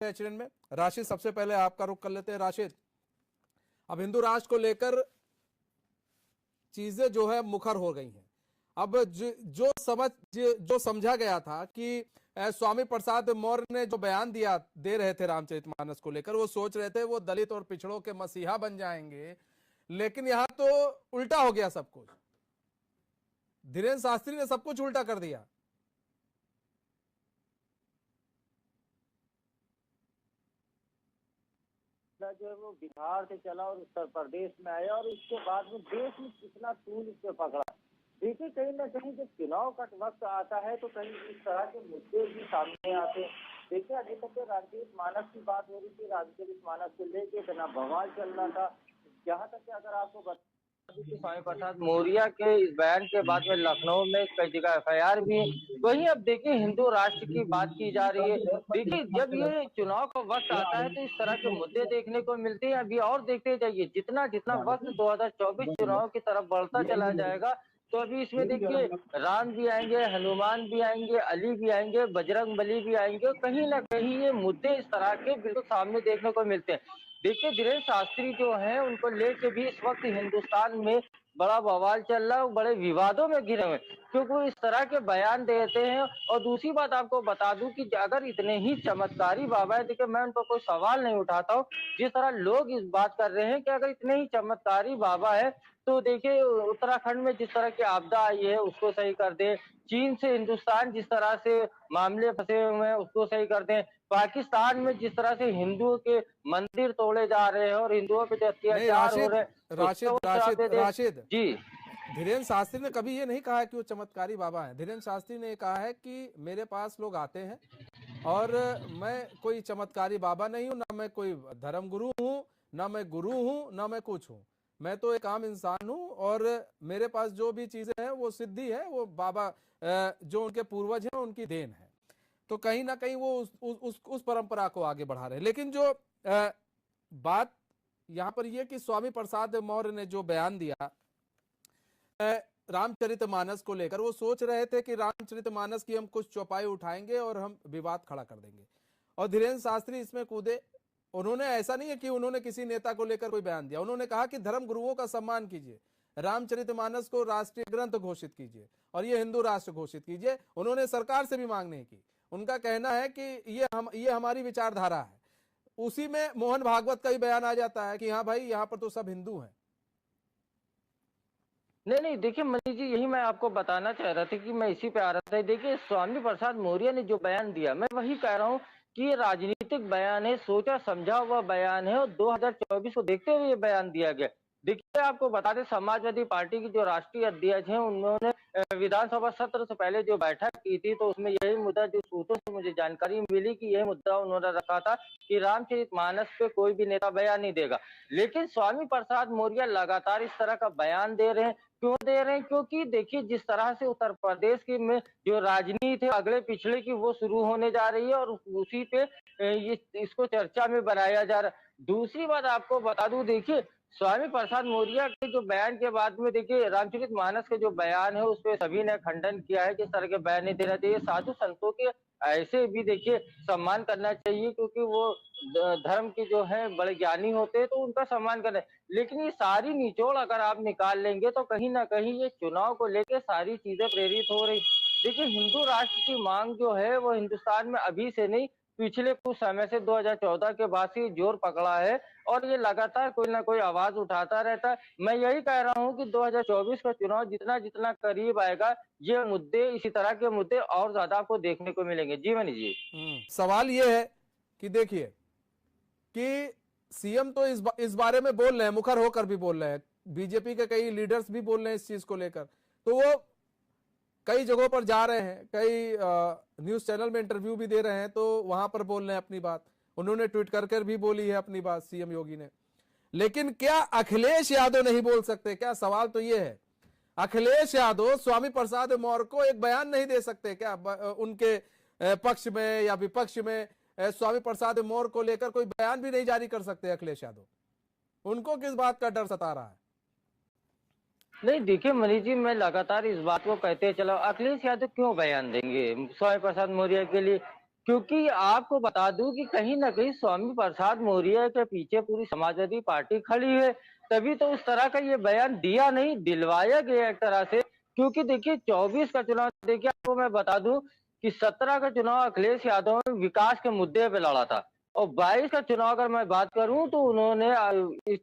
HN में। राशिद, सबसे पहले आपका रुख कर लेते हैं। राशिद, अब हिंदू राष्ट्र को लेकर चीजें जो है मुखर हो गई हैं। अब जो समझा गया था कि स्वामी प्रसाद मौर्य ने जो बयान दे रहे थे रामचरितमानस को लेकर, वो सोच रहे थे वो दलित और पिछड़ों के मसीहा बन जाएंगे, लेकिन यहां तो उल्टा हो गया सब कुछ। धीरेन्द्र शास्त्री ने सब कुछ उल्टा कर दिया। जो है वो बिहार से चला और उत्तर प्रदेश में आया और उसके बाद में देश में कितना तूल इससे पकड़ा। देखिए कहीं ना कहीं जब चुनाव का वक्त आता है तो कहीं इस तरह के मुद्दे भी सामने आते हैं। देखिए अभी तक रामचरितमानस की बात हो रही थी, रामचरितमानस को लेके इतना बवाल चल रहा था। यहाँ तक कि अगर आपको बता स्वामी प्रसाद मौर्य के इस बयान के बाद में लखनऊ में कई जगह एफआईआर भी है। वहीं अब देखिए हिंदू राष्ट्र की बात की जा रही है। देखिए जब ये चुनाव का वक्त आता है तो इस तरह के मुद्दे देखने को मिलते हैं। अभी और देखते जाइए, जितना जितना वक्त 2024 चुनाव की तरफ बढ़ता चला जाएगा तो अभी इसमें देखिए राम भी आएंगे, हनुमान भी आएंगे, अली भी आएंगे, बजरंग बली भी आएंगे। कहीं ना कहीं ये मुद्दे इस तरह के बिल्कुल सामने देखने को मिलते हैं। देखिए धीरेन्द्र शास्त्री जो हैं उनको लेके भी इस वक्त हिंदुस्तान में बड़ा बवाल चल रहा है, बड़े विवादों में घिरे हुए, क्योंकि वो इस तरह के बयान देते हैं। और दूसरी बात आपको बता दूं कि अगर इतने ही चमत्कारी बाबा है, देखिए मैं उनको कोई सवाल नहीं उठाता हूँ, जिस तरह लोग इस बात कर रहे हैं कि अगर इतने ही चमत्कारी बाबा है तो देखिए उत्तराखंड में जिस तरह की आपदा आई है उसको सही कर दे, चीन से हिंदुस्तान जिस तरह से मामले फंसे हुए हैं उसको सही कर दें, पाकिस्तान में जिस तरह से हिंदुओं के मंदिर तोड़े जा रहे हैं और हिंदुओं पे जो अत्याचार हो रहे हैं। राशिद जी, धीरेन्द्र शास्त्री ने कभी ये नहीं कहा है कि वो चमत्कारी बाबा है। धीरेन्द्र शास्त्री ने कहा है कि मेरे पास लोग आते हैं और मैं कोई चमत्कारी बाबा नहीं हूं, ना मैं कोई धर्म गुरु हूं, ना मैं गुरु हूं, ना मैं कुछ हूं। मैं तो एक आम इंसान हूं और मेरे पास जो भी चीजें हैं वो सिद्धि है, वो बाबा जो उनके पूर्वज हैं उनकी देन है। तो कहीं ना कहीं वो उस परंपरा को आगे बढ़ा रहे हैं। लेकिन जो बात यहां पर यह कि स्वामी प्रसाद मौर्य ने जो बयान दिया रामचरितमानस को लेकर, वो सोच रहे थे कि रामचरितमानस की हम कुछ चौपाई उठाएंगे और हम विवाद खड़ा कर देंगे, और धीरेन्द्र शास्त्री इसमें कूदे। उन्होंने ऐसा नहीं है कि उन्होंने किसी नेता को लेकर कोई बयान दिया, उन्होंने कहा कि धर्म गुरुओं का सम्मान कीजिए, रामचरितमानस को राष्ट्रीय ग्रंथ घोषित कीजिए और ये हिंदू राष्ट्र घोषित कीजिए। उन्होंने सरकार से भी मांग नहीं की। उनका कहना है कि ये हमारी विचारधारा है। उसी में मोहन भागवत का ही बयान आ जाता है कि हाँ भाई यहाँ पर तो सब हिंदू हैं। नहीं देखिए मनीष जी, यही मैं आपको बताना चाह रहा था कि मैं इसी पे आ रहा था। देखिए स्वामी प्रसाद मौर्य ने जो बयान दिया, मैं वही कह रहा हूँ कि ये राजनीतिक बयान है, सोचा समझा हुआ बयान है और 2024 को देखते हुए ये बयान दिया गया। देखिए आपको बता दें, समाजवादी पार्टी की जो राष्ट्रीय अध्यक्ष हैं उन्होंने विधानसभा सत्र से पहले जो बैठक की थी तो उसमें यही मुद्दा, जो सूत्रों से मुझे जानकारी मिली कि यह मुद्दा उन्होंने रखा था कि रामचरितमानस पे कोई भी नेता बयान नहीं देगा। लेकिन स्वामी प्रसाद मौर्य लगातार इस तरह का बयान दे रहे हैं। क्यों दे रहे हैं? क्योंकि देखिए जिस तरह से उत्तर प्रदेश की में जो राजनीति है अगले पिछले की वो शुरू होने जा रही है और उसी पे इसको चर्चा में बनाया जा रहा है। दूसरी बात आपको बता दूं, देखिए स्वामी प्रसाद मौर्य के जो बयान के बाद में देखिए रामचरितमानस के जो बयान है उस पर सभी ने खंडन किया है कि इस तरह के बयान नहीं देना चाहिए। साधु संतों के ऐसे भी देखिए सम्मान करना चाहिए, क्योंकि वो धर्म के जो है बड़े ज्ञानी होते हैं तो उनका सम्मान करना है। लेकिन ये सारी निचोड़ अगर आप निकाल लेंगे तो कहीं ना कहीं ये चुनाव को लेकर सारी चीजें प्रेरित हो रही। देखिए हिंदू राष्ट्र की मांग जो है वो हिंदुस्तान में अभी से नहीं, पिछले कुछ समय से 2014 के बाद से जोर पकड़ा है और ये लगातार कोई ना कोई आवाज उठाता रहता है। मैं यही कह रहा हूँ कि 2024 का चुनाव जितना जितना करीब आएगा ये मुद्दे, इसी तरह के मुद्दे और ज्यादा आपको देखने को मिलेंगे। जी मनीष जी, सवाल ये है कि देखिए कि सीएम तो इस बारे में बोल रहे हैं, मुखर होकर भी बोल रहे हैं, बीजेपी के कई लीडर्स भी बोल रहे हैं इस चीज को लेकर, तो वो कई जगहों पर जा रहे हैं, कई न्यूज चैनल में इंटरव्यू भी दे रहे हैं, तो वहां पर बोल रहे हैं अपनी बात। उन्होंने ट्वीट कर भी बोली है अपनी बात सीएम योगी ने। लेकिन क्या अखिलेश यादव नहीं बोल सकते? क्या सवाल तो ये है, अखिलेश यादव स्वामी प्रसाद मौर्य को एक बयान नहीं दे सकते क्या? उनके पक्ष में या विपक्ष में स्वामी प्रसाद मौर्य को लेकर कोई बयान भी नहीं जारी कर सकते अखिलेश यादव? उनको किस बात का डर सता रहा है? नहीं देखिए मनीष जी, मैं लगातार इस बात को कहते चला, अखिलेश यादव क्यों बयान देंगे स्वामी प्रसाद मौर्य के लिए? क्योंकि आपको बता दूं कि कहीं ना कहीं स्वामी प्रसाद मौर्य के पीछे पूरी समाजवादी पार्टी खड़ी है, तभी तो उस तरह का ये बयान दिया नहीं, दिलवाया गया एक तरह से। क्योंकि देखिए 24 का चुनाव, देखिए आपको मैं बता दूं कि 17 का चुनाव अखिलेश यादव ने विकास के मुद्दे पे लड़ा था, और 22 का चुनाव अगर मैं बात करूं तो उन्होंने इस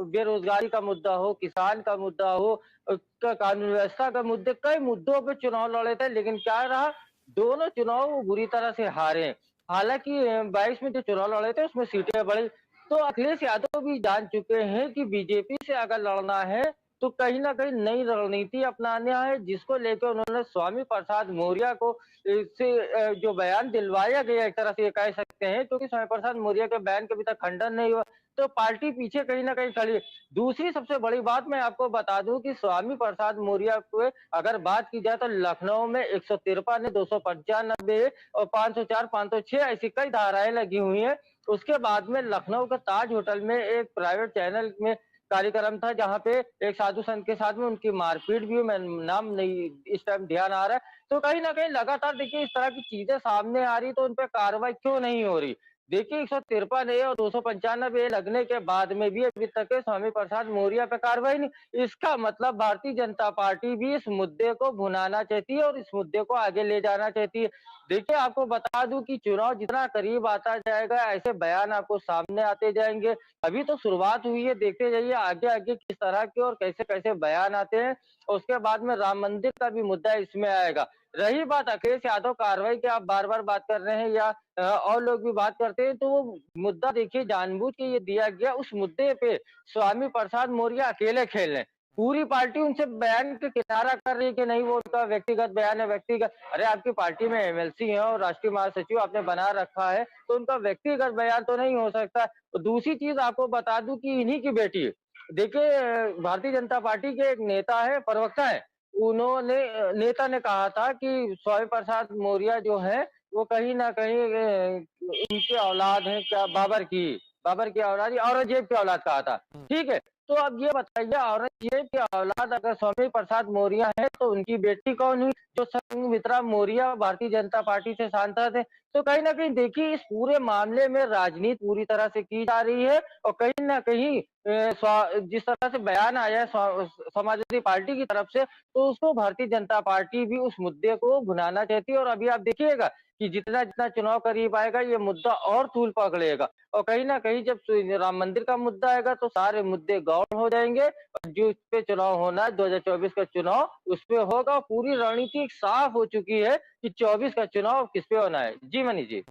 बेरोजगारी का मुद्दा हो, किसान का मुद्दा हो, कानून व्यवस्था का मुद्दे, कई मुद्दों पे चुनाव लड़े थे, लेकिन क्या रहा, दोनों चुनाव वो बुरी तरह से हारे। हालांकि 22 में जो चुनाव लड़े थे उसमें सीटें बढ़ी। तो अखिलेश यादव भी जान चुके हैं कि बीजेपी से अगर लड़ना है तो कहीं ना कहीं नई रणनीति अपनाना है, जिसको लेकर उन्होंने स्वामी प्रसाद मौर्य को से जो बयान दिलवाया गया, एक तरह से ये कह सकते हैं, क्योंकि स्वामी प्रसाद मौर्य के बयान के अभी तक खंडन नहीं हुआ, तो पार्टी पीछे कहीं ना कहीं खड़ी है। दूसरी सबसे बड़ी बात मैं आपको बता दूं कि स्वामी प्रसाद मौर्य को अगर बात की जाए तो लखनऊ में 153 है, 295 और 504, 506 ऐसी कई धाराएं लगी हुई हैं। उसके बाद में लखनऊ के ताज होटल में एक प्राइवेट चैनल में कार्यक्रम था, जहां पे एक साधु संत के साथ में उनकी मारपीट भी, मैं नाम नहीं इस टाइम ध्यान आ रहा है। तो कहीं ना कहीं लगातार देखिए इस तरह की चीजें सामने आ रही, तो उन पर कार्रवाई क्यों नहीं हो रही। देखिए 153 ए और 295 ए लगने के बाद में भी अभी तक स्वामी प्रसाद मौर्य पे कार्रवाई नहीं। इसका मतलब भारतीय जनता पार्टी भी इस मुद्दे को भुनाना चाहती है और इस मुद्दे को आगे ले जाना चाहती है। देखिए आपको बता दूं कि चुनाव जितना करीब आता जाएगा ऐसे बयान आपको सामने आते जाएंगे। अभी तो शुरुआत हुई है, देखते जाइए आगे आगे किस तरह के और कैसे कैसे बयान आते हैं। उसके बाद में राम मंदिर का भी मुद्दा इसमें आएगा। रही बात अखिलेश यादव कार्रवाई की, आप बार बार बात कर रहे हैं या और लोग भी बात करते हैं, तो वो मुद्दा देखिए जानबूझ के ये दिया गया, उस मुद्दे पे स्वामी प्रसाद मौर्य अकेले खेल रहे हैं। पूरी पार्टी उनसे बयान के किनारा कर रही है कि नहीं वो उनका व्यक्तिगत बयान है, व्यक्तिगत। अरे आपकी पार्टी में एमएलसी है और राष्ट्रीय महासचिव आपने बना रखा है, तो उनका व्यक्तिगत बयान तो नहीं हो सकता। तो दूसरी चीज आपको बता दूं कि इन्हीं की बेटी है, देखिए भारतीय जनता पार्टी के एक नेता है, प्रवक्ता है, उन्होंने नेता ने कहा था कि स्वामी प्रसाद मौर्य जो है वो कहीं ना कहीं इनकी औलाद है, क्या बाबर की औलाद, औरंगजेब की औलाद कहा था। ठीक है, तो अब ये बताइए औरंगजेब की औलाद अगर स्वामी प्रसाद मौर्य है तो उनकी बेटी कौन हुई, जो संघमित्रा मौर्य भारतीय जनता पार्टी से सांसद है। तो कहीं ना कहीं देखिए इस पूरे मामले में राजनीति पूरी तरह से की जा रही है, और कहीं ना कहीं जिस तरह से बयान आया है समाजवादी पार्टी की तरफ से, तो उसको भारतीय जनता पार्टी भी उस मुद्दे को भुनाना चाहती है। और अभी आप देखिएगा कि जितना जितना चुनाव करीब आएगा ये मुद्दा और तूल पकड़ेगा, और कहीं ना कहीं जब राम मंदिर का मुद्दा आएगा तो सारे मुद्दे गौण हो जाएंगे, और जो उस पे चुनाव होना है 2024 का चुनाव उस पे होगा। पूरी रणनीति साफ हो चुकी है कि 24 का चुनाव किस पे होना है। जी मनीष जी।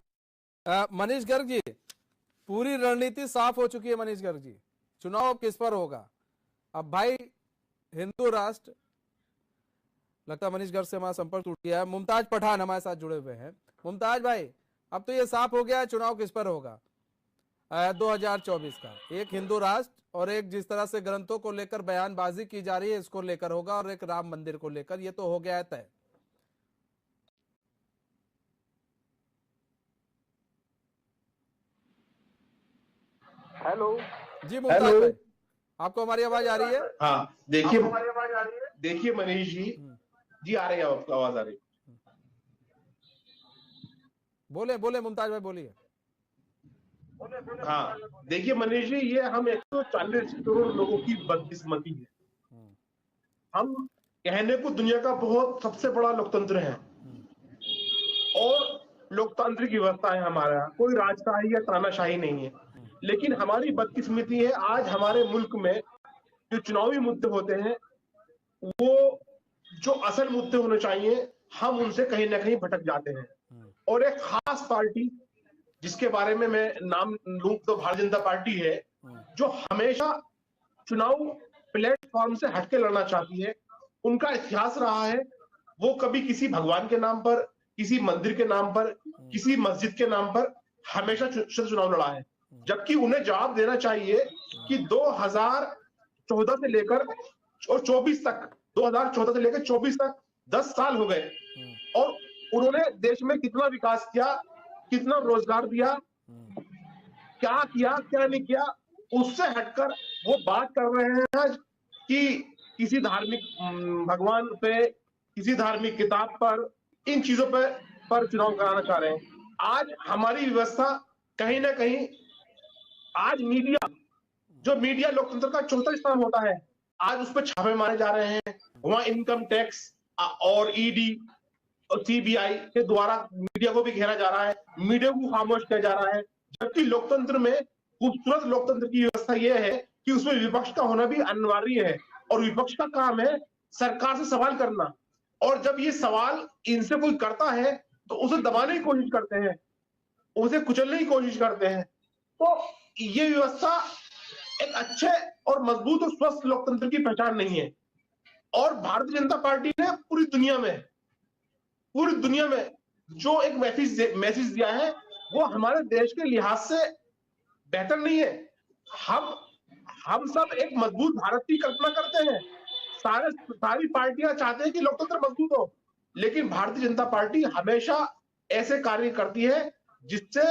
मनीष गर्ग जी, पूरी रणनीति साफ हो चुकी है मनीष गर्ग जी, चुनाव किस पर होगा। अब भाई हिंदू राष्ट्र, लगता है मनीष गर्ग से हमारा संपर्क टूट गया है। मुमताज पठान हमारे साथ जुड़े हुए हैं। मुमताज भाई, अब तो ये साफ हो गया चुनाव किस पर होगा 2024 का, एक हिंदू राष्ट्र और एक जिस तरह से ग्रंथों को लेकर बयानबाजी की जा रही है इसको लेकर होगा, और एक राम मंदिर को लेकर, ये तो हो गया है तय। हेलो जी मुमताज भाई, आपको हमारी आवाज आ रही है? हाँ देखिए मनीष जी, जी आ रही है आपको आवाज आ रही है? बोले बोले मुमताज भाई बोलिए। हाँ देखिए मनीष जी, ये हम 140 करोड़ लोगों की बदकिस्मती है। हम कहने को दुनिया का बहुत सबसे बड़ा लोकतंत्र है और लोकतांत्रिक व्यवस्था है हमारा, कोई राजशाही या तानाशाही नहीं है। लेकिन हमारी बदकिस्मती है आज हमारे मुल्क में जो चुनावी मुद्दे होते हैं वो जो असल मुद्दे होने चाहिए हम उनसे कहीं ना कहीं भटक जाते हैं। और एक खास पार्टी जिसके बारे में मैं नाम लूं तो भारतीय जनता पार्टी है, जो हमेशा चुनाव प्लेटफॉर्म से हटके लड़ना चाहती है। उनका इतिहास रहा है, वो कभी किसी भगवान के नाम पर, किसी मंदिर के नाम पर, किसी मस्जिद के नाम पर हमेशा चुनाव लड़ा है। जबकि उन्हें जवाब देना चाहिए कि 2014 से लेकर और 24 तक, 2014 से लेकर 24 तक 10 साल हो गए और उन्होंने देश में कितना विकास किया, कितना रोजगार दिया, क्या किया क्या नहीं किया, उससे हटकर वो बात कर रहे हैं आज कि किसी धार्मिक भगवान पे, किसी धार्मिक किताब पर, इन चीजों पर चुनाव कराना चाह रहे हैं। आज हमारी व्यवस्था कहीं ना कहीं, आज मीडिया, जो मीडिया लोकतंत्र का चौथा स्तंभ होता है, आज उस पर छापे मारे जा रहे हैं। वहां इनकम टैक्स और ईडी और सीबीआई के द्वारा मीडिया को भी घेरा जा रहा है, मीडिया को खामोश किया जा रहा है। जबकि लोकतंत्र में, खूबसूरत लोकतंत्र की व्यवस्था यह है कि उसमें विपक्ष का होना भी अनिवार्य है, और विपक्ष का काम है सरकार से सवाल करना। और जब ये सवाल इनसे कोई करता है तो उसे दबाने की कोशिश करते हैं, उसे कुचलने की कोशिश करते हैं। तो ये व्यवस्था एक अच्छे और मजबूत और स्वस्थ लोकतंत्र की पहचान नहीं है। और भारतीय जनता पार्टी ने पूरी दुनिया में जो एक मैसेज दिया है, वो हमारे देश के लिहाज से बेहतर नहीं है। हम सब एक मजबूत भारत की कल्पना करते हैं, सारी पार्टियां चाहते हैं कि लोकतंत्र मजबूत हो, लेकिन भारतीय जनता पार्टी हमेशा ऐसे कार्य करती है जिससे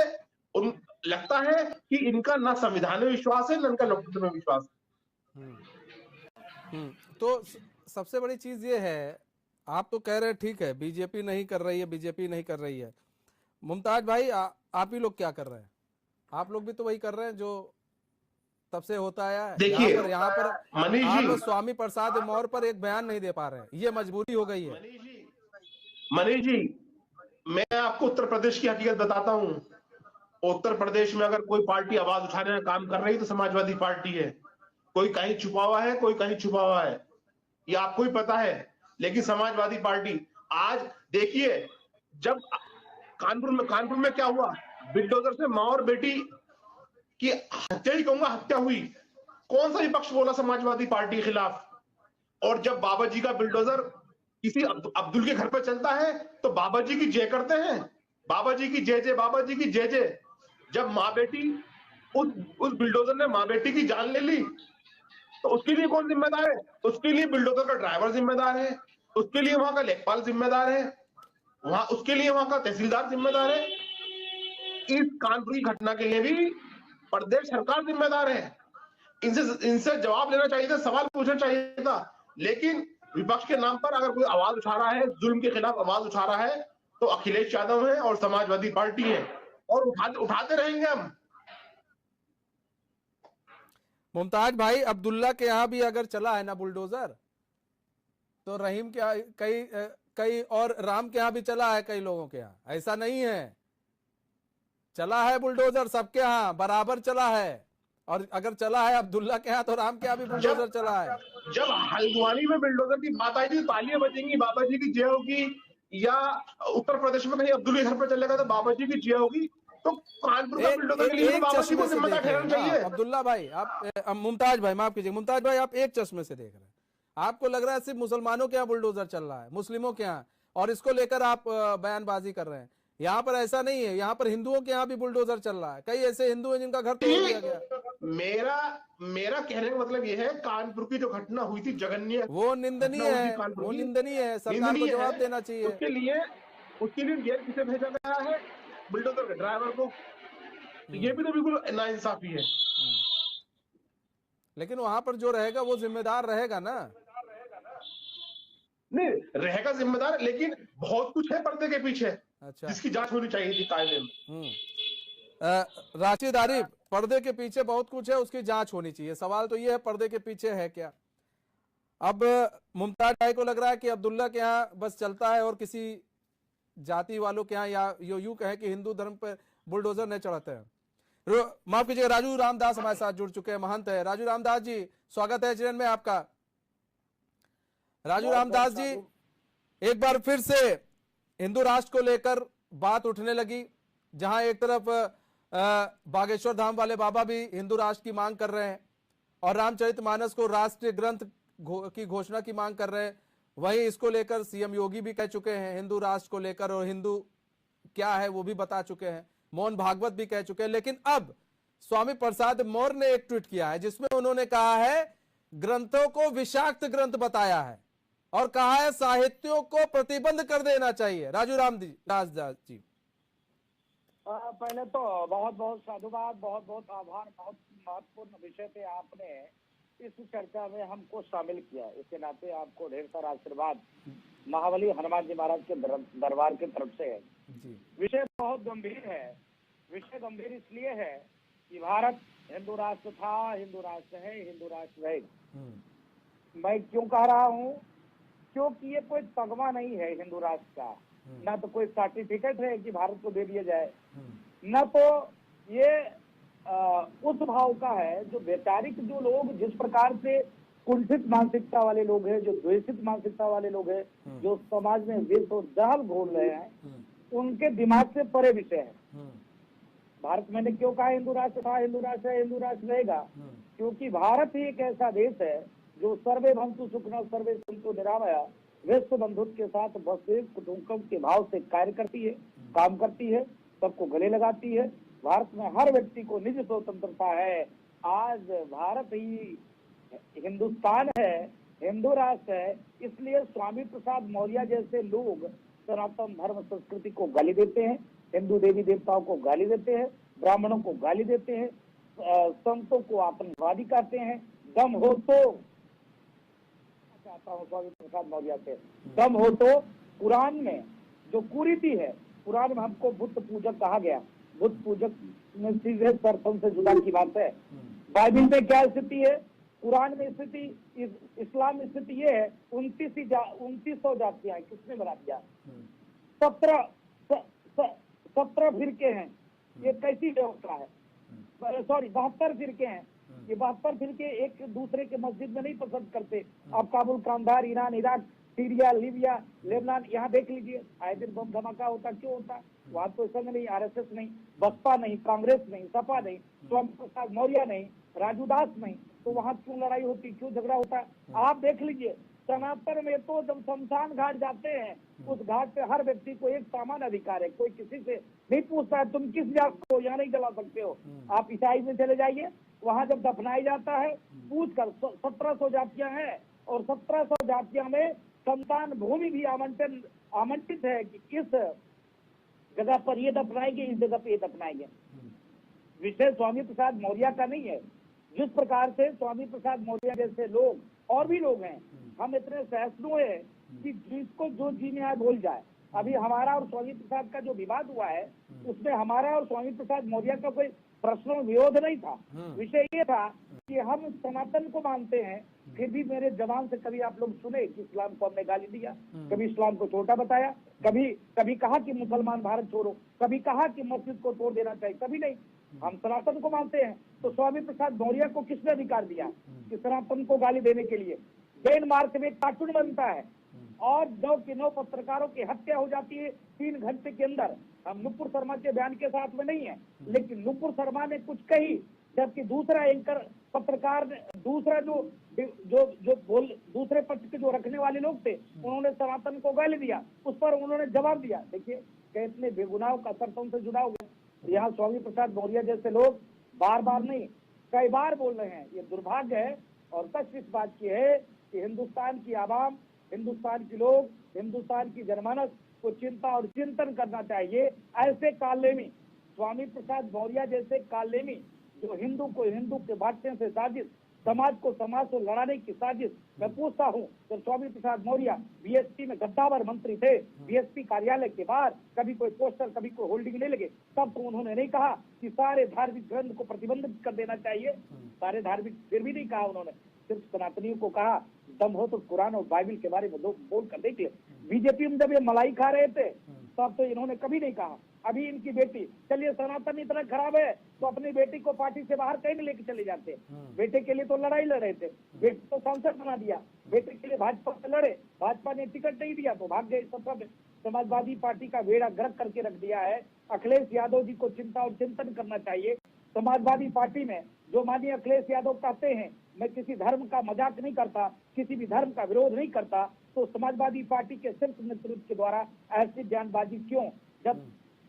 उन लगता है कि इनका ना संविधान में विश्वास है, ना इनका लोकतंत्र में विश्वास है। तो सबसे बड़ी चीज ये है, आप तो कह रहे हैं ठीक है बीजेपी नहीं कर रही है, बीजेपी नहीं कर रही है। मुमताज भाई आप ही लोग क्या कर रहे हैं? आप लोग भी तो वही कर रहे हैं जो तब से होता आया है। देखिए यहाँ पर मनीष जी, आप स्वामी प्रसाद मौर्य पर एक बयान नहीं दे पा रहे हैं, ये मजबूरी हो गई है। मनीष जी, मैं आपको उत्तर प्रदेश की हकीकत बताता हूं। उत्तर प्रदेश में अगर कोई पार्टी आवाज उठाने का काम कर रही है तो समाजवादी पार्टी है। कोई कहीं छुपा हुआ है, कोई कहीं छुपा हुआ है, ये आपको ही पता है। लेकिन समाजवादी पार्टी आज देखिए, जब कानपुर में क्या हुआ, बिल्डोजर से मां और बेटी की हत्या ही कहूंगा, हत्या हुई। कौन सा विपक्ष बोला समाजवादी पार्टी के खिलाफ? और जब बाबा जी का बिल्डोजर किसी अब्दुल के घर पर चलता है तो बाबा जी की जय करते हैं, बाबा जी की जय जय, बाबा जी की जय जय। जब माँ बेटी, उस बिल्डोजर ने माँ बेटी की जान ले ली, तो उसके लिए कौन जिम्मेदार है? उसके लिए बिल्डोजर का ड्राइवर जिम्मेदार है, उसके लिए वहां का लेखपाल जिम्मेदार है, उसके लिए वहां का तहसीलदार जिम्मेदार है। इस कानपुर की घटना के लिए भी प्रदेश सरकार जिम्मेदार है। इनसे जवाब लेना चाहिए था, सवाल पूछना चाहिए था। लेकिन विपक्ष के नाम पर अगर कोई आवाज उठा रहा है, जुल्म के खिलाफ आवाज उठा रहा है, तो अखिलेश यादव है और समाजवादी पार्टी है, और उठाते रहेंगे हम। मुमताज भाई, अब्दुल्ला के यहाँ भी अगर चला है ना बुलडोजर, तो रहीम के कई और राम के यहाँ भी चला है, कई लोगों के यहाँ। ऐसा नहीं है, चला है बुलडोजर सबके यहाँ बराबर चला है। और अगर चला है अब्दुल्ला के यहाँ तो राम के यहाँ भी बुलडोजर चला है। जब हल्द्वानी में बिल्डोजर की बात आई थी, तालियां बजेंगी, बाबा जी की जय होगी, या उत्तर प्रदेश में कहीं अब्दुल्ला घर पर चलेगा तो बाबा जी की जय होगी, तो कानपुर का बिल्डोजर के लिए तो बाबा जी को जिम्मेदार ठहराना चाहिए। अब्दुल्ला भाई, आप मुमताज भाई माफ कीजिए, मुमताज भाई आप एक चश्मे से देख रहे हैं। आपको लग रहा है सिर्फ मुसलमानों के यहाँ बुलडोजर चल रहा है, मुस्लिमों के यहाँ, और इसको लेकर आप बयानबाजी कर रहे हैं। यहाँ पर ऐसा नहीं है, यहाँ पर हिंदुओं के यहाँ भी बुलडोजर चल रहा है। कई ऐसे हिंदू हैं जिनका घर तोड़ दिया गया। मेरा कहने का मतलब यह है, कानपुर की जो घटना हुई थी जघन्य, वो निंदनीय है, वो निंदनीय है, सरकार को जवाब देना चाहिए। उसके लिए जेल किसे भेजा गया है? बुलडोजर के ड्राइवर को। ये भी तो बिल्कुल नाइंसाफी है। लेकिन वहां पर जो रहेगा वो जिम्मेदार रहेगा ना? नहीं रहेगा जिम्मेदार, लेकिन बहुत कुछ है पर्दे के पीछे, अच्छा, जिसकी जांच होनी चाहिए थी कायदे में। राशिद आरिफ, पर्दे के पीछे बहुत कुछ है, उसकी जांच होनी चाहिए। सवाल तो ये है पर्दे के पीछे है क्या? अब मुमताज भाई को लग रहा है कि अब्दुल्ला के यहाँ बस चलता है और किसी जाति वालों के यहाँ, या यूं कहे कि हिंदू धर्म पर बुलडोजर नहीं चढ़ाते हैं। माफ कीजिएगा, राजू रामदास हमारे साथ जुड़ चुके हैं, महंत है। राजू रामदास जी, स्वागत है चैनल में आपका। राजू रामदास जी, एक बार फिर से हिंदू राष्ट्र को लेकर बात उठने लगी, जहां एक तरफ बागेश्वर धाम वाले बाबा भी हिंदू राष्ट्र की मांग कर रहे हैं और रामचरितमानस को राष्ट्रीय ग्रंथ की घोषणा की मांग कर रहे हैं। वहीं इसको लेकर सीएम योगी भी कह चुके हैं हिंदू राष्ट्र को लेकर, और हिंदू क्या है वो भी बता चुके हैं। मोहन भागवत भी कह चुके हैं। लेकिन अब स्वामी प्रसाद मौर्य ने एक ट्वीट किया है जिसमें उन्होंने कहा है, ग्रंथों को विषाक्त ग्रंथ बताया है और कहा है साहित्यों को प्रतिबंध कर देना चाहिए। राजू रामदास जी, पहले तो बहुत बहुत साधुवाद, बहुत बहुत आभार। बहुत महत्वपूर्ण विषय पे आपने इस चर्चा में हमको शामिल किया, इसके नाते आपको ढेर सारा आशीर्वाद महाबली हनुमान जी महाराज के दरबार की तरफ से है। जी विषय बहुत गंभीर है। विषय गंभीर इसलिए है कि भारत हिंदू राष्ट्र था, हिंदू राष्ट्र है, हिंदू राष्ट्र रहेगा। मैं क्यों कह रहा हूँ? क्योंकि ये कोई तगमा नहीं है हिंदू राष्ट्र का, ना तो कोई सर्टिफिकेट है कि भारत को दे दिया जाए, न तो ये उस भाव का है जो वैचारिक जो लोग जिस प्रकार से कुंठित मानसिकता वाले लोग हैं, जो द्वेषित मानसिकता वाले लोग हैं, जो समाज में विष और जहर घोल रहे हैं, उनके दिमाग से परे विषय है। भारत मैंने क्यों कहा हिंदू राष्ट्र था, हिंदू राष्ट्र है, हिंदू राष्ट्र रहेगा? क्योंकि भारत ही एक ऐसा देश है जो सर्वे भवन्तु सुखिनः सर्वे सन्तु निरामया विश्व बंधुत्व के साथ वसुधैव कुटुम्बकम के भाव से कार्य करती है, काम करती है, सबको गले लगाती है। भारत में हर व्यक्ति को निज स्वतंत्रता है। आज भारत ही हिंदुस्तान है, हिंदू राष्ट्र है। इसलिए स्वामी प्रसाद मौर्य जैसे लोग सनातन धर्म संस्कृति को गाली देते हैं, हिंदू देवी देवताओं को गाली देते हैं, ब्राह्मणों को गाली देते हैं, संतों को आतंकवादी कहते हैं। दम हो तो चाहता हूँ स्वामी प्रसाद मौर्य से, दम हो तो कुरान में जो कुरीति है, कुरान में हमको बुत पूजक कहा गया। बुत पूजक में सीधे सरसों से जुदा की बात है। बाइबिल में क्या स्थिति है, कुरान में स्थिति, इस्लाम में स्थिति ये है 2900 जातियां किसने बना दिया? 17 फिरके हैं। ये कैसी व्यवस्था है? सॉरी 72 फिरके हैं। ये 72 फिरके एक दूसरे के मस्जिद में नहीं पसंद करते। आप Kabul, Kandahar, Iran, Iraq, Syria, Libya, Lebanon यहाँ देख लीजिए, आए दिन बम धमाका होता। क्यों होता? वहां तो संघ नहीं, आरएसएस नहीं, बसपा नहीं, कांग्रेस नहीं, सपा नहीं, स्वामी प्रसाद मौर्य नहीं, राजू दास नहीं, तो वहां क्यों लड़ाई होती, क्यों झगड़ा होता? आप देख लीजिए सनातन में तो जब शमशान घाट जाते हैं, उस घाट पे हर व्यक्ति को एक समान अधिकार है। कोई किसी से नहीं पूछता है तुम किस जात को यहाँ नहीं जला सकते हो। आप ईसाई में चले जाइए, वहां जब दफनाया जाता है पूछ कर 1700 जातियां हैं और 1700 जातियां में शमशान भूमि भी आमंत्रित है कि इस जगह पर ये दफनाएंगे, इस जगह पे ये दफनाएंगे। विषय स्वामी प्रसाद मौर्य का नहीं है। जिस प्रकार से स्वामी प्रसाद मौर्य जैसे लोग और भी लोग हैं, हम इतने सहिष्णु है कि जिसको जो जी में आए बोल जाए। अभी हमारा और स्वामी प्रसाद का जो विवाद हुआ है, उसमें हमारा और स्वामी प्रसाद मौर्य का कोई प्रश्न विरोध नहीं था। विषय ये था कि हम सनातन को मानते हैं, फिर भी मेरे जवान से कभी आप लोग सुने कि इस्लाम को हमने गाली दिया? कभी इस्लाम को छोटा बताया? कभी कहा कि मुसलमान भारत छोड़ो? कभी कहा कि मस्जिद को तोड़ देना चाहिए? कभी नहीं। हम सनातन को मानते हैं। तो स्वामी प्रसाद मौर्य को किसने अधिकार दिया कि सनातन को गाली देने के लिए? डेनमार्क में कार्टून बनता है और 9 के 9 पत्रकारों की हत्या हो जाती है 3 घंटे के अंदर। हम नुपुर शर्मा के बयान के साथ में नहीं है, लेकिन नुपुर शर्मा ने कुछ कही, जबकि दूसरा एंकर पत्रकार ने, दूसरा दूसरे पक्ष के जो रखने वाले लोग थे, उन्होंने सनातन को गाली दिया। उस पर उन्होंने जवाब दिया। देखिए कितने बेगुनाह का सरसों से जुड़ा हुआ। यहाँ स्वामी प्रसाद मौर्य जैसे लोग बार बार नहीं, कई बार बोल रहे हैं। ये दुर्भाग्य है और कष्ट इस बात की है कि हिंदुस्तान की आवाम, हिंदुस्तान के लोग, हिंदुस्तान की जनमानस को चिंता और चिंतन करना चाहिए। ऐसे कालेमी, स्वामी प्रसाद मौर्य जैसे कालेमी जो हिंदू को हिंदू के बांटने से साजिश, समाज को समाज से लड़ाने की साजिश। मैं पूछता हूँ, जब स्वामी प्रसाद मौर्य बीएसपी में गद्दावर मंत्री थे, बीएसपी कार्यालय के बाहर कभी कोई पोस्टर, कभी कोई होल्डिंग नहीं लगे, तब तो उन्होंने नहीं कहा कि सारे धार्मिक ग्रंथ को प्रतिबंधित कर देना चाहिए? सारे धार्मिक फिर भी नहीं कहा उन्होंने, सिर्फ सनातनियों को कहा। दम हो तो कुरान और बाइबिल के बारे में बोल कर देख ले। बीजेपी में जब ये मलाई खा रहे थे तब तो इन्होंने कभी नहीं कहा। अभी इनकी बेटी, चलिए सनातन इतना खराब है तो अपनी बेटी को पार्टी से बाहर कहीं लेके चले जाते। बेटे के लिए तो लड़ाई लड़ रहे थे, बेटे तो सांसद बना दिया, बेटे के लिए भाजपा से लड़े, भाजपा ने टिकट नहीं दिया तो भाग गए। सब समाजवादी पार्टी का बेड़ा गर्क करके रख दिया है। अखिलेश यादव जी को चिंता और चिंतन करना चाहिए। समाजवादी पार्टी में जो माननीय अखिलेश यादव कहते हैं, मैं किसी धर्म का मजाक नहीं करता, किसी भी धर्म का विरोध नहीं करता, तो समाजवादी पार्टी के शीर्ष नेतृत्व के द्वारा ऐसी बयानबाजी क्यों?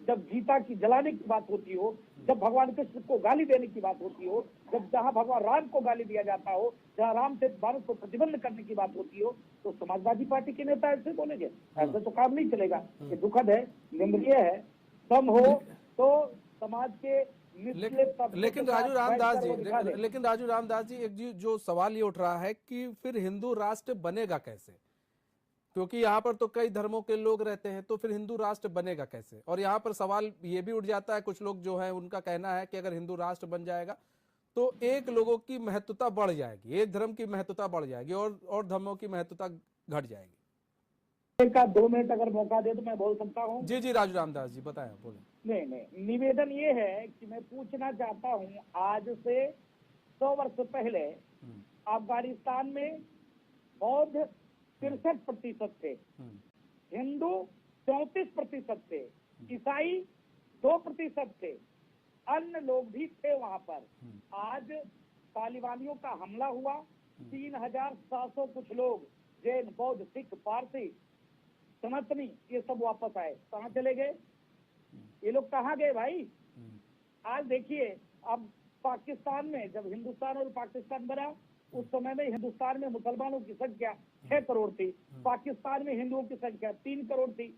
जब गीता की जलाने की बात होती हो, जब भगवान कृष्ण को गाली देने की बात होती हो, जब जहां भगवान राम को गाली दिया जाता हो, जहां राम से भारत को प्रतिबंध करने की बात होती हो, तो समाजवादी पार्टी के नेता ऐसे बोलेंगे? ऐसे तो काम नहीं चलेगा। ये दुखद है, निंदनीय है। दम हो तो समाज के लेकिन राजू रामदास जी, एक जो सवाल ये उठ रहा है कि फिर हिंदू राष्ट्र बनेगा कैसे? क्योंकि यहाँ पर तो कई धर्मों के लोग रहते हैं, तो फिर हिंदू राष्ट्र बनेगा कैसे? और यहाँ पर सवाल ये भी उठ जाता है, कुछ लोग जो है उनका कहना है कि अगर हिंदू राष्ट्र बन जाएगा तो एक लोगों की महत्वता बढ़ जाएगी, एक धर्म की महत्वता बढ़ जाएगी और धर्मों की महत्वता घट जाएगी। का 2 मिनट अगर मौका दे तो मैं बोल सकता हूँ। जी जी राजू रामदास जी बताएं, बोले। नहीं, निवेदन ये है कि मैं पूछना चाहता हूँ, आज से 100 वर्ष पहले अफगानिस्तान में बौद्ध 63% थे, हिंदू 34% थे, ईसाई 2% थे, अन्य लोग भी थे वहां पर। आज तालिबानियों का हमला हुआ, 3700 कुछ लोग, जैन, बौद्ध, सिख, पारसी, सनातनी, ये सब वापस आए। कहाँ चले गए ये लोग? कहाँ गए भाई? आज देखिए, अब पाकिस्तान में जब हिंदुस्तान और पाकिस्तान बना, उस समय में हिंदुस्तान में मुसलमानों की संख्या 6 करोड़ थी, पाकिस्तान में हिंदुओं की संख्या 3 करोड़ थी।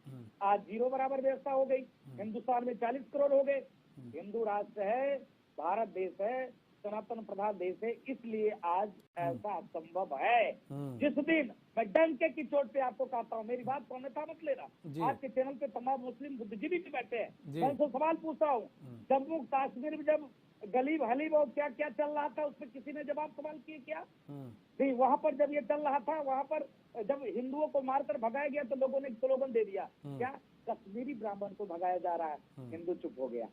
आज 0 बराबर व्यवस्था हो गई, हिंदुस्तान में 40 करोड़ हो गए। हिंदू राष्ट्र है, भारत देश है, सनातन प्रधान देश है, इसलिए आज ऐसा संभव है। जिस दिन मैं डंके की चोट पे आपको कहता हूँ, मेरी बात को अन्यथा मत लेना, आपके चैनल पे तमाम मुस्लिम बुद्धिजीवी भी बैठे हैं, मैं उनसे सवाल पूछता हूँ, जम्मू कश्मीर में जब गलीब हलीब और क्या क्या चल रहा था, उस पर किसी ने जवाब सवाल किए क्या? नहीं, वहाँ पर जब ये चल रहा था, वहाँ पर जब हिंदुओं को मारकर भगाया गया तो लोगों ने स्लोगन दे दिया, क्या कश्मीरी ब्राह्मण को भगाया जा रहा है, हिंदू चुप हो गया।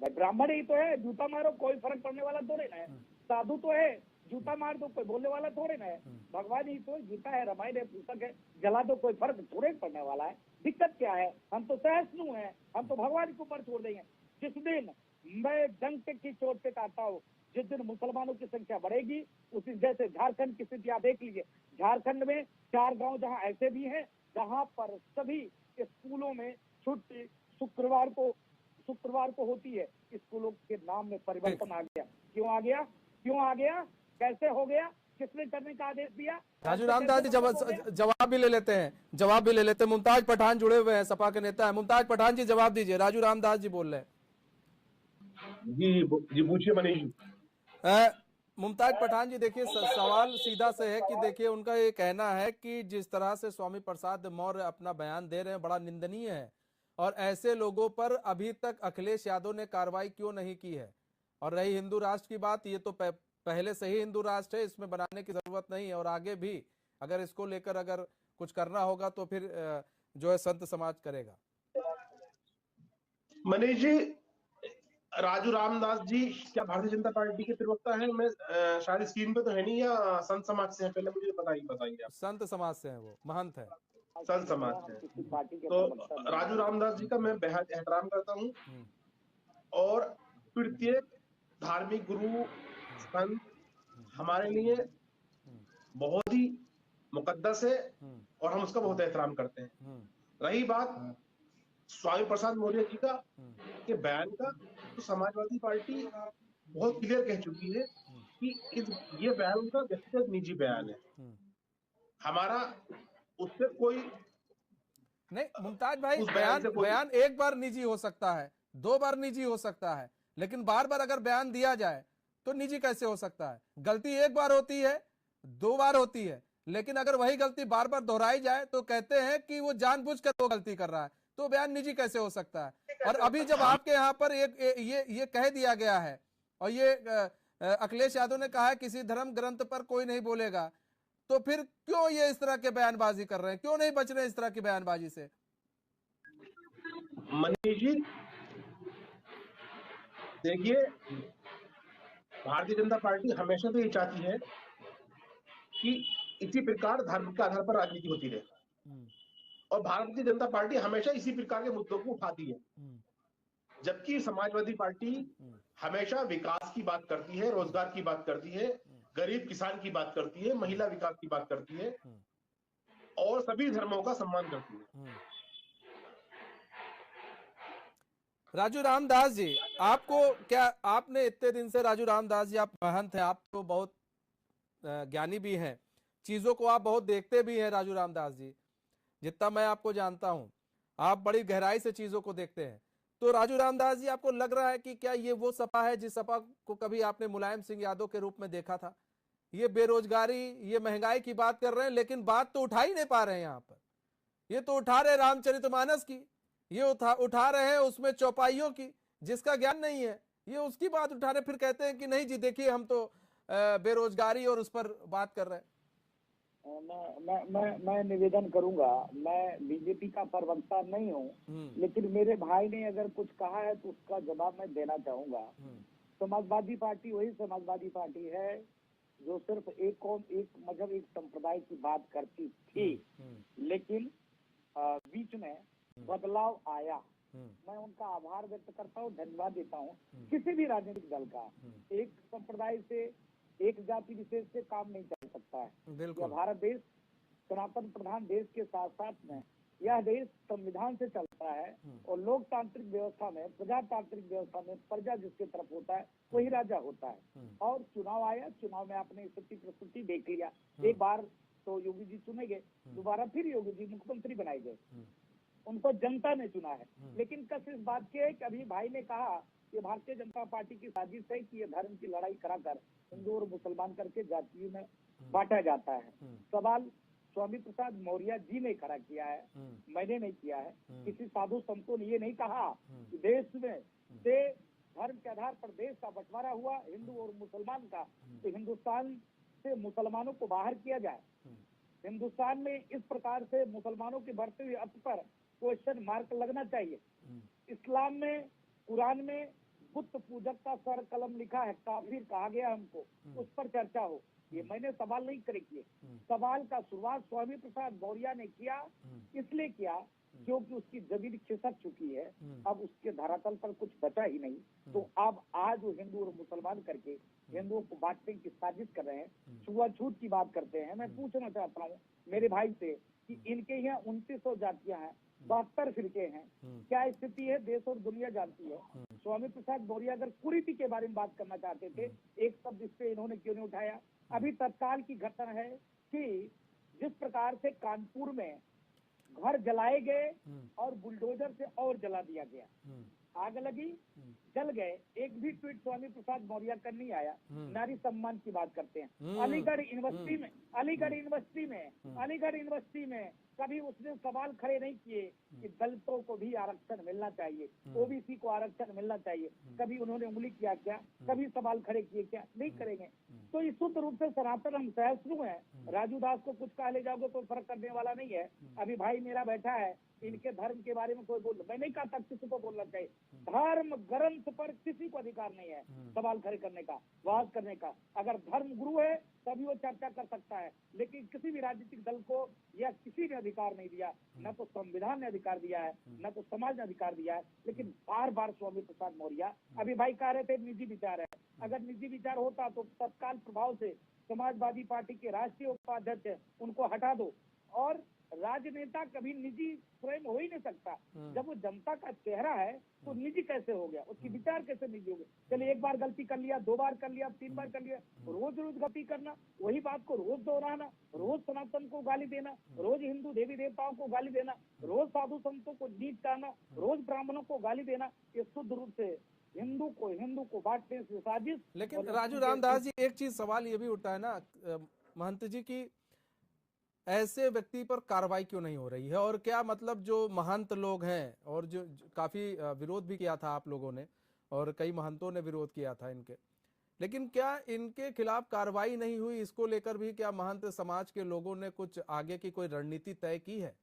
भाई ब्राह्मण ही तो है, जूता मारो कोई फर्क पड़ने वाला थोड़े ना है, साधु तो है, जूता मार दो कोई बोलने वाला थोड़े ना है, भगवान ही तो गीता है, रामायण है, पुस्तक है, जला दो कोई फर्क थोड़े पड़ने वाला है। दिक्कत क्या है? हम तो सहिष्णु हैं, हम तो भगवान के ऊपर छोड़ देंगे। जिस दिन मैं डंक की चोट पे कहता हूँ, जिस दिन मुसलमानों की संख्या बढ़ेगी, उसी जैसे झारखंड की स्थिति आप देख लीजिए, झारखंड में 4 गांव जहां ऐसे भी हैं जहां पर सभी स्कूलों में छुट्टी शुक्रवार को होती है, स्कूलों के नाम में परिवर्तन आ गया। क्यों आ गया? कैसे हो गया? किसने करने का आदेश दिया? राजू रामदास जी जवाब भी ले लेते हैं, मुमताज पठान जुड़े हुए हैं, सपा के नेता है। मुमताज पठान जी जवाब दीजिए, राजू रामदास जी बोल रहे हैं। जी पूछिए मनीष जी। मुमताज पठान जी, देखिए सवाल सीधा से है कि देखिए उनका ये कहना है कि जिस तरह से स्वामी प्रसाद मौर्य अपना बयान दे रहे हैं बड़ा निंदनीय है, और ऐसे लोगों पर अभी तक अखिलेश यादव ने कार्रवाई क्यों नहीं की है। और रही हिंदू राष्ट्र की बात, ये तो पहले से ही हिंदू राष्ट्र है, इसमें बनाने की जरूरत नहीं है, और आगे भी अगर इसको लेकर अगर कुछ करना होगा तो फिर जो है संत समाज करेगा। मनीष जी, राजू रामदास जी क्या भारतीय जनता पार्टी के प्रवक्ता हैं? मैं शायद स्क्रीन पे तो है नहीं, या संत समाज से हैं? पहले मुझे बताइए आप। संत समाज से हैं, वो महंत है, संत समाज से। तो राजू रामदास जी का मैं बेहद एहतराम करता हूँ, और प्रत्येक धार्मिक गुरु संत हमारे लिए बहुत ही मुकद्दस है, और हम उसका बहुत एहतराम करते हैं। रही बात स्वामी प्रसाद मौर्य जी का के बयान का, तो समाजवादी पार्टी बहुत क्लियर कह चुकी है कि ये बयान उनका व्यक्तिगत निजी बयान है, हमारा उससे कोई नहीं। मुमताज भाई, बयान एक बार निजी हो सकता है, 2 बार निजी हो सकता है, लेकिन बार बार अगर बयान दिया जाए तो निजी कैसे हो सकता है? गलती एक बार होती है, 2 बार होती है, लेकिन अगर वही गलती बार बार दोहराई जाए तो कहते हैं कि वो जानबूझकर वो गलती कर रहा है, तो बयान निजी कैसे हो सकता है? और अभी जब आपके यहाँ पर ये कह दिया गया है, और ये अखिलेश यादव ने कहा है किसी धर्म ग्रंथ पर कोई नहीं बोलेगा, तो फिर क्यों ये इस तरह के बयानबाजी कर रहे हैं? क्यों नहीं बच रहे इस तरह की बयानबाजी से? मनीष जी देखिए, भारतीय जनता पार्टी हमेशा से ये चाहती है कि इसी प्रकार धर्म के आधार पर राजनीति होती रहे, और भारतीय जनता पार्टी हमेशा इसी प्रकार के मुद्दों को उठाती है। जबकि समाजवादी पार्टी हमेशा विकास की बात करती है, रोजगार की बात करती है, गरीब किसान की बात करती है, महिला विकास की बात करती है, और सभी धर्मों का सम्मान करती है। राजू रामदास जी, आपको क्या, आपने इतने दिन से, राजू रामदास जी आप महंत हैं, आप तो बहुत ज्ञानी भी हैं, चीजों को आप बहुत देखते भी हैं। राजू रामदास जी, जितना मैं आपको जानता हूं, आप बड़ी गहराई से चीजों को देखते हैं। तो राजू रामदास जी, आपको लग रहा है कि क्या ये वो सपा है जिस सपा को कभी आपने मुलायम सिंह यादव के रूप में देखा था? ये बेरोजगारी, ये महंगाई की बात कर रहे हैं, लेकिन बात तो उठा ही नहीं पा रहे हैं यहाँ पर। ये तो उठा रहे रामचरितमानस की, ये उठा रहे हैं उसमें चौपाइयों की, जिसका ज्ञान नहीं है ये उसकी बात उठा रहे, फिर कहते हैं कि नहीं जी देखिए हम तो बेरोजगारी और उस पर बात कर रहे हैं। मैं निवेदन करूंगा, मैं बीजेपी का प्रवक्ता नहीं हूं, लेकिन मेरे भाई ने अगर कुछ कहा है तो उसका जवाब मैं देना चाहूंगा। समाजवादी पार्टी वही समाजवादी पार्टी है जो सिर्फ एक कौम, एक मजहब, एक संप्रदाय की बात करती थी, लेकिन बीच में बदलाव आया। मैं उनका आभार व्यक्त करता हूँ, धन्यवाद देता हूँ। किसी भी राजनीतिक दल का एक संप्रदाय से, एक जाति विशेष से काम नहीं चल सकता है। यह भारत देश सनातन प्रधान देश के साथ साथ में यह देश संविधान से चलता है और लोकतांत्रिक व्यवस्था में, प्रजातांत्रिक व्यवस्था में प्रजा जिसके तरफ होता है वही राजा होता है। और चुनाव आया, चुनाव में आपने स्थिति प्रस्तुति देख लिया। एक बार तो योगी जी चुने गए, दोबारा फिर योगी जी मुख्यमंत्री बनाए गए, उनको जनता ने चुना है। लेकिन कस इस बात की है कि अभी भाई ने कहा कि भारतीय जनता पार्टी की साजिश है कि ये धर्म की लड़ाई कराकर हिंदू और मुसलमान करके जातियों में बांटा जाता है। सवाल स्वामी प्रसाद मौर्य जी ने खड़ा किया है, मैंने नहीं किया है। किसी साधु संतों ने ये नहीं कहा कि देश में से धर्म के आधार पर देश का बंटवारा हुआ हिंदू और मुसलमान का, तो हिंदुस्तान से मुसलमानों को बाहर किया जाए। हिंदुस्तान में इस प्रकार से मुसलमानों के बढ़ते हुए अर्थ पर क्वेश्चन मार्क लगना चाहिए। इस्लाम में, कुरान में बुत पूजक का सर कलम लिखा है, काफिर कहा गया हमको, उस पर चर्चा हो। ये मैंने सवाल नहीं करे किए, सवाल का शुरुआत स्वामी प्रसाद मौर्य ने किया, इसलिए किया क्योंकि उसकी जमीन खिसक चुकी है, अब उसके धरातल पर कुछ बचा ही नहीं। तो अब आज वो हिंदू और मुसलमान करके हिंदुओं को बांटने की साजिश कर रहे हैं, छुआछूत की बात करते हैं। मैं पूछना चाहता हूँ मेरे भाई से कि इनके यहाँ 2900 जातियां हैं, 72 फिरके हैं, क्या स्थिति है देश और दुनिया जानती है। स्वामी प्रसाद मौर्य अगर कुरीति के बारे में बात करना चाहते थे, एक शब्द इस पे इन्होंने क्यों नहीं उठाया। अभी तत्काल की घटना है कि जिस प्रकार से कानपुर में घर जलाए गए और बुलडोजर से और जला दिया गया, आग लगी, जल गए, एक भी ट्वीट स्वामी प्रसाद मौर्य का नहीं आया। नारी सम्मान की बात करते हैं। अलीगढ़ यूनिवर्सिटी में कभी उसने सवाल खड़े नहीं किए कि दलितों को भी आरक्षण मिलना चाहिए, ओबीसी को आरक्षण मिलना चाहिए। कभी उन्होंने उंगली किया क्या, कभी सवाल खड़े किए क्या? नहीं करेंगे। तो इस शुद्ध रूप से सनातन हम सहिष्णु है। राजू दास को कुछ कहा ले जाओगे तो फर्क करने वाला नहीं है। अभी भाई मेरा बैठा है, इनके धर्म के बारे में कोई बोल, मैं नहीं कहता किसी को बोलना चाहिए। धर्म ग्रंथ पर किसी को अधिकार नहीं है सवाल खड़े करने का, वाद करने का। अगर धर्म गुरु है तभी वो चर्चा कर सकता है, लेकिन किसी भी राजनीतिक दल को या किसी ने अधिकार नहीं दिया, न तो संविधान ने अधिकार दिया है, न तो समाज ने अधिकार दिया है। लेकिन बार बार स्वामी प्रसाद मौर्य, अभी भाई कह रहे थे निजी विचार है, अगर निजी विचार होता तो तत्काल प्रभाव से समाजवादी पार्टी के राष्ट्रीय उपाध्यक्ष उनको हटा दो। और राजनेता कभी निजी स्वयं हो ही नहीं सकता। जब वो जनता का चेहरा है तो निजी कैसे हो गया, उसकी विचार कैसे निजी हो गए। चलिए एक बार गलती कर लिया, 2 बार कर लिया, 3 बार कर लिया, रोज रोज गलती करना, वही बात को रोज दोहराना, रोज सनातन को गाली देना, रोज हिंदू देवी देवताओं को गाली देना, रोज साधु संतों को नीच कहना, रोज ब्राह्मणों को गाली देना, ये शुद्ध रूप से हिंदू को बांटने से साजिश। लेकिन राजू रामदास जी, एक चीज सवाल ये भी उठता है ना महंत जी की ऐसे व्यक्ति पर कार्रवाई क्यों नहीं हो रही है, और क्या मतलब जो महंत लोग हैं और जो काफी विरोध भी किया था आप लोगों ने और कई महंतों ने विरोध किया था इनके, लेकिन क्या इनके खिलाफ कार्रवाई नहीं हुई? इसको लेकर भी क्या महंत समाज के लोगों ने कुछ आगे की कोई रणनीति तय की है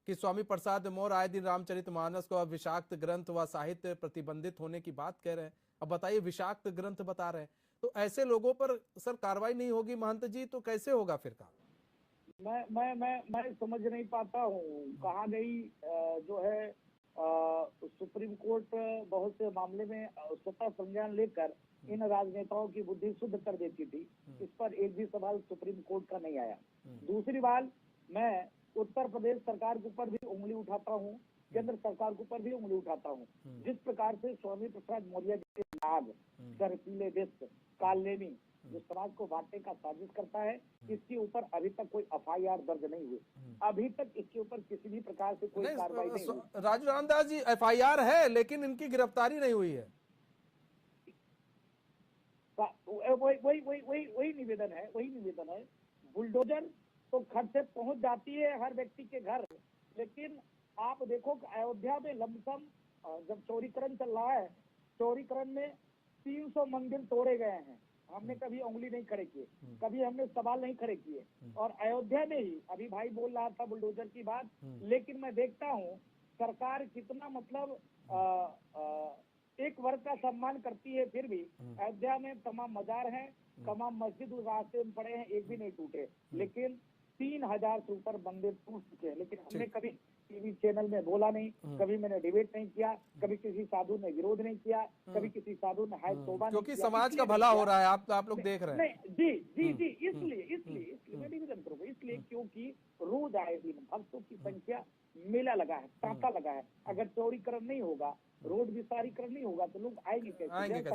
कि स्वामी प्रसाद मौर्य आए दिन रामचरितमानस को अब विषाक्त ग्रंथ व साहित्य प्रतिबंधित होने की बात कह रहे हैं। अब बताइए, विषाक्त ग्रंथ बता रहे हैं, तो ऐसे लोगों पर सर कार्रवाई नहीं होगी महंत जी तो कैसे होगा फिर काम? मैं समझ नहीं पाता हूँ कहाँ गई जो है सुप्रीम कोर्ट बहुत से मामले में स्वतः संज्ञान लेकर इन राजनेताओं की बुद्धि शुद्ध कर देती थी। इस पर एक भी सवाल सुप्रीम कोर्ट का नहीं आया। दूसरी बात, मैं उत्तर प्रदेश सरकार के ऊपर भी उंगली उठाता हूँ, केंद्र सरकार के ऊपर भी उंगली उठाता हूँ। जिस प्रकार से स्वामी प्रसाद मौर्य के नाग, सर्पिले विष, कालनेमी जो समाज को बांटने का साजिश करता है, इसके ऊपर अभी तक कोई एफआईआर दर्ज नहीं हुई। अभी तक इसके ऊपर किसी भी प्रकार से कोई कार्रवाई नहीं हुई। राजू रामदास जी, एफआईआर है लेकिन इनकी गिरफ्तारी नहीं हुई है। वही निवेदन है। बुलडोजर तो घर से पहुंच जाती है हर व्यक्ति के घर, लेकिन आप देखो कि अयोध्या में लमसम जब चौड़ीकरण चल रहा है, चौड़ीकरण में 300 मंदिर तोड़े गए हैं। हमने कभी उंगली नहीं खड़े किए, कभी हमने सवाल नहीं खड़े किए। और अयोध्या में ही अभी भाई बोल रहा था बुलडोजर की बात, लेकिन मैं देखता हूँ सरकार कितना मतलब एक वर्ग का सम्मान करती है, फिर भी अयोध्या में तमाम मजार हैं, तमाम मस्जिद उस रास्ते में पड़े हैं, एक भी नहीं टूटे। लेकिन 3000 से ऊपर मंदिर टूट चुके हैं, लेकिन हमने कभी टीवी चैनल में बोला नहीं, कभी मैंने डिबेट नहीं किया, कभी किसी साधु ने विरोध नहीं किया, कभी किसी साधु ने हाय तौबा नहीं क्योंकि किया। समाज का इसलिए भला नहीं हो किया। रहा है, आप लोग देख रहे हैं। नहीं जी जी जी, इसलिए मैं निवेदन करूंगा, इसलिए क्योंकि रोज आए दिन भक्तों की संख्या, मेला लगा है, तांता लगा है। अगर चौड़ीकरण नहीं होगा, रोड विस्तारीकरण नहीं होगा, तो लोग आएंगे कैसे? आएंगे कैसे?